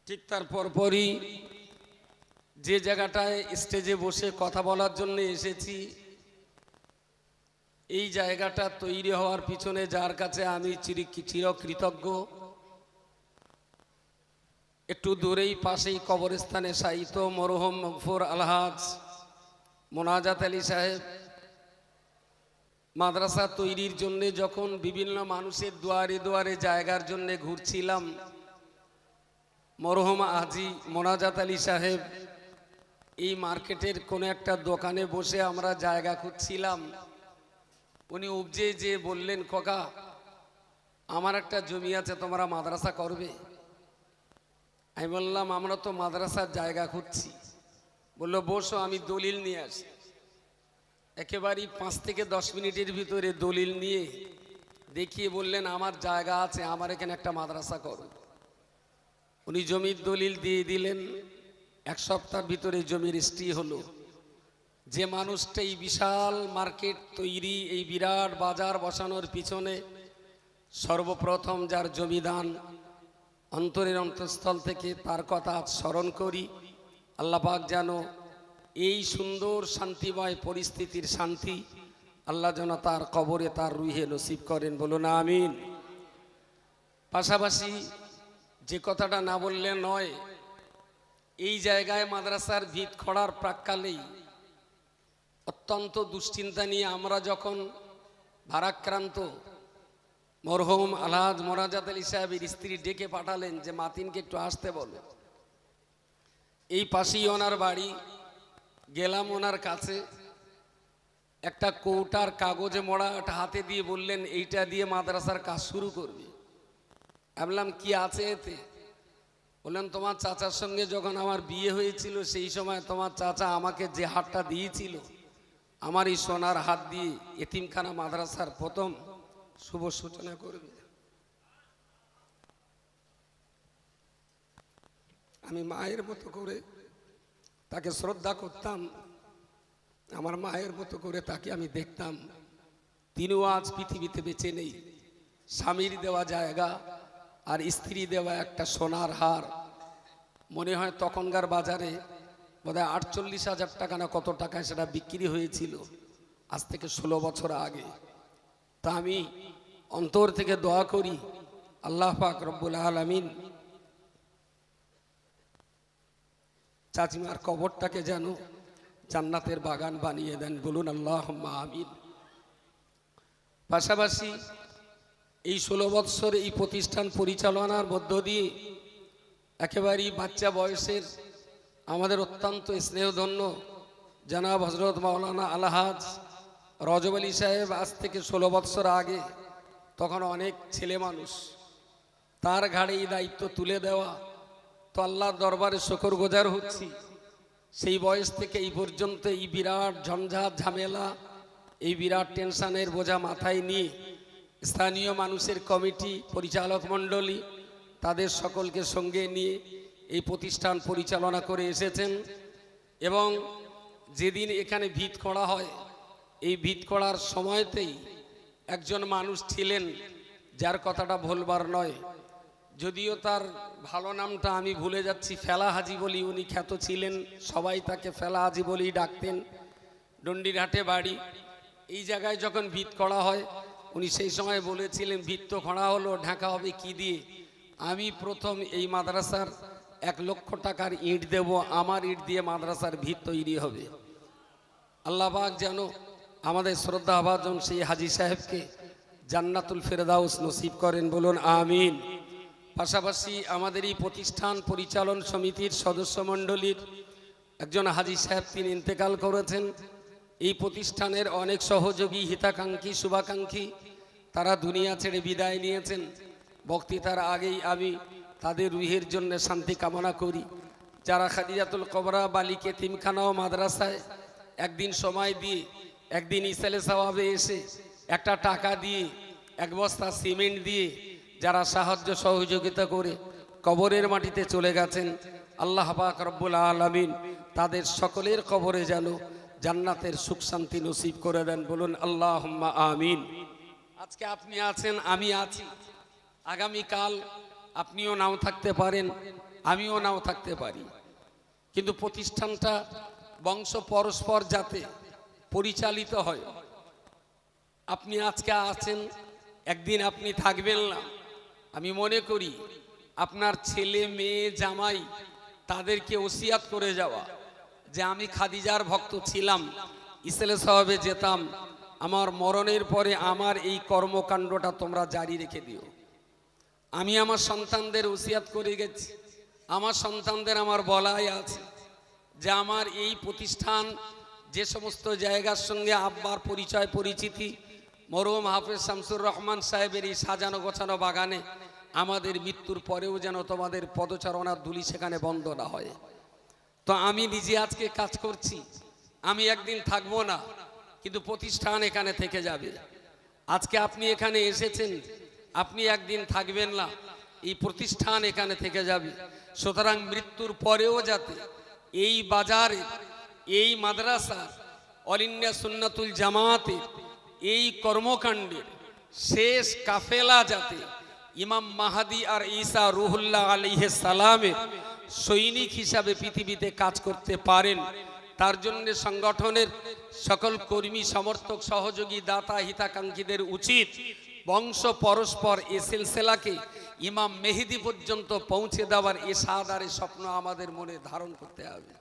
ঠিক তার পরপরই যে জায়গাটায় স্টেজে বসে কথা বলার জন্য এসেছি, এই জায়গাটা তৈরি হওয়ার পিছনে যার কাছে আমি চিরকৃতজ্ঞ, একটু দূরেই পাশেই কবরস্থানে শায়িত মরহুম মগফুর আলহাজ মোনাজাত আলী সাহেব মাদ্রাসা তৈরির জন্য যখন বিভিন্ন মানুষের দুয়ারে দুয়ারে জায়গার জন্য ঘুরছিলাম, মরহুম হাজী মোনাজাত আলী সাহেব এই মার্কেটের কোনো একটা দোকানে বসে আমরা জায়গা খুঁজছিলাম। উনি উপজে যে বললেন, খোকা আমার একটা জমি আছে, তোমরা মাদ্রাসা করবে? আমি বললাম, আমরা তো মাদ্রাসার জায়গা খুঁজছি। বললো, বসো, আমি দলিল নিয়ে আসি। একেবারেই 5 থেকে 10 মিনিটের ভিতরে দলিল নিয়ে দেখিয়ে বললেন, আমার জায়গা আছে, আমার এখানে একটা মাদ্রাসা করো। উনি জমির দলিল দিয়ে দিলেন। 1 সপ্তাহের ভিতরে জমির রেজিস্ট্রি হলো। যে মানুষটা এই বিশাল মার্কেট তৈরি, এই বিরাট বাজার বসানোর পিছনে সর্বপ্রথম যার জমিদান, অন্তরের অন্তঃস্থল থেকে তার কথা স্মরণ করি। আল্লাহ পাক যেন এই সুন্দর শান্তিময় পরিস্থিতির শান্তি আল্লাহ যেন তার কবরে তার রুহে নসিব করেন, বলুন আমিন। পাশাপাশি যে কথাটা না বললে নয়, এই জায়গায় মাদ্রাসার ভিত খড়ার প্রাক্কালেই অত্যন্ত দুশ্চিন্তা নিয়ে আমরা যখন ভারাক্রান্ত মরহুম আলহাজ মোনাজাত আলী সাহেবের স্ত্রী ডেকে পাঠালেন যে মাতিনকে একটু আসতে বলো। এই পাশেই ওনার বাড়ি। গেলাম ওনার কাছে, একটা কৌটার কাগজে মোড়া একটা হাতে দিয়ে বললেন, এইটা দিয়ে মাদ্রাসার কাজ শুরু করবে। আমি বললাম, কি আছে এতে? বললেন, তোমার চাচার সঙ্গে যখন আমার বিয়ে হয়েছিল সেই সময় তোমার চাচা আমাকে যে হাতটা দিয়েছিল, আমার এই সোনার হাত দিয়ে এতিমখানা মাদ্রাসার প্রথম শুভ সূচনা করবে। আমি মায়ের মতো করে তাকে শ্রদ্ধা করতাম, আমার মায়ের মতো করে তাকে আমি দেখতাম। তিনিও আজ পৃথিবীতে বেঁচে নেই। স্বামীর দেওয়া জায়গা আর স্ত্রী দেওয়া একটা সোনার হার, মনে হয় তখনকার বাজারে বোধহয় 48,000 টাকা না কত টাকায় সেটা বিক্রি হয়েছিল, আজ থেকে 16 বছর আগে। তা আমি অন্তর থেকে দোয়া করি, আল্লাহ পাক রব্বুল আলামিন চাচিমার কবরটাকে যেন জান্নাতের বাগান বানিয়ে দেন, বলুন আল্লাহুম্মা আমিন। পাশাপাশি এই 16 বৎসর এই প্রতিষ্ঠান পরিচালনার মধ্য দিয়ে একেবারেই বাচ্চা বয়সের আমাদের অত্যন্ত স্নেহধন্য জনাব হযরত মাওলানা আলহাজ রজব আলী সাহেব আজ থেকে 16 বৎসর আগে, তখন অনেক ছেলে মানুষ, তার ঘাড়ে এই দায়িত্ব তুলে দেওয়া, তো আল্লাহর দরবারে শুকরগুজার হচ্ছি। সেই বয়স থেকে এই পর্যন্ত এই বিরাট ঝঞ্ঝাট ঝামেলা, এই বিরাট টেনশনের বোঝা মাথায় নিয়ে স্থানীয় মানুষের কমিটি, পরিচালক মণ্ডলী, তাদের সকলকে সঙ্গে নিয়ে এই প্রতিষ্ঠান পরিচালনা করে এসেছেন। এবং যেদিন এখানে ভিত খোঁড়া হয়, এই ভিত খোঁড়ার সময়তেই একজন মানুষ ছিলেন যার কথাটা ভুলবার নয়, যদিও তার ভালো নামটা আমি ভুলে যাচ্ছি, ফেলা হাজি বলি উনি খ্যাত ছিলেন, সবাই তাকে ফেলা হাজি বলেই ডাকতেন। ডন্ডিরহাটে বাড়ি। এই জায়গায় যখন ভিত খোঁড়া হয়, উনি সেই সময় বলেছিলেন, ভিত তো খোঁড়া হলো, ঢাকা হবে কি দিয়ে? আমি প্রথম এই মাদ্রাসার 1 লক্ষ টাকার ইট দেব, আমার ইট দিয়ে মাদ্রাসার ভিত তৈরি হবে। আল্লাহ পাক যেন আমাদের শ্রদ্ধাভাজন সেই হাজী সাহেবকে জান্নাতুল ফেরদাউস নসিব করেন, বলুন আমিন। পাশাপাশি আমাদের এই প্রতিষ্ঠান পরিচালন সমিতির সদস্য মণ্ডলীর একজন হাজী সাহেব, তিনি ইন্তেকাল করেছেন। এই প্রতিষ্ঠানের অনেক সহযোগী, হিতাকাঙ্ক্ষী, শুভাকাঙ্ক্ষী তারা দুনিয়া ছেড়ে বিদায় নিয়েছেন। বক্তৃতার আগেই আমি তাদের রুহের জন্য শান্তি কামনা করি। যারা খাদিজাতুল কবরা বালিকা এতিমখানা ও মাদ্রাসায় একদিন সময় দিয়ে, একদিন ইসালে সওয়াবে এসে, একটা টাকা দিয়ে, 1 বস্তা সিমেন্ট দিয়ে যারা সাহায্য সহযোগিতা করে কবরের মাটিতে চলে গেছেন, আল্লাহ পাক রব্বুল আলামিন তাদের সকলের কবরে যেন জান্নাতের সুখ শান্তি নসিব করে দেন, বলুন আল্লাহুম্মা আমিন। আজকে আপনি আছেন, আমি আছি, আগামীকাল আপনিও নাও থাকতে পারেন, আমিও নাও থাকতে পারি, কিন্তু প্রতিষ্ঠানটা বংশ পরস্পর যাতে পরিচালিত হয়। আপনি আজকে আছেন, একদিন আপনি থাকবেন না। আমি মনে করি আপনার ছেলে মেয়ে জামাই তাদেরকে ওসিয়াত করে যাওয়া যে আমি খাদিজার ভক্ত ছিলাম, ইসলে সাহাবে যেতাম, আমার মরণের পরে আমার এই কর্মকাণ্ডটা তোমরা জারি রেখে দিও। আমি আমার সন্তানদের ওসিয়াত করে গেছি, আমার সন্তানদের আমার বলাই আছে যে আমার এই প্রতিষ্ঠান যে সমস্ত জায়গার সঙ্গে আব্বার পরিচয় পরিচিতি, মরহুম হাফেজ শামসুর রহমান সাহেবের এই সাজানো গোছানো বাগানে আমাদের মৃত্যুর পরেও যেন তোমাদের পদচারণার ধুলি সেখানে বন্ধ না হয়। তো আমি নিজে আজকে কাজ করছি, আমি একদিন থাকবো না, কিন্তু প্রতিষ্ঠান এখানে থেকে যাবে। আজকে আপনি এখানে এসেছেন, আপনি একদিন থাকবেন না, এই প্রতিষ্ঠান এখানে থেকে যাবে। সুতরাং মৃত্যুর পরেও যাতে এই বাজারে, এই মাদ্রাসা, অল ইন্ডিয়া সুন্নাতুল জামাতে এই কর্মকাণ্ডের শেষ কাফেলা যাতে ইমাম মাহাদি আর ঈসা রুহুল্লাহ আলাইহিস সালামের সৈনিক হিসাবে পৃথিবীতে কাজ করতে পারেন, তার জন্য সংগঠনের সকল কর্মী, সমর্থক, সহযোগী, দাতা, হিতাকাঙ্ক্ষীদের উচিত বংশ পরস্পর এ সিলসিলাকে ইমাম মেহেদী পর্যন্ত পৌঁছে দেওয়ার এ সাদারে স্বপ্ন আমাদের মনে ধারণ করতে হবে।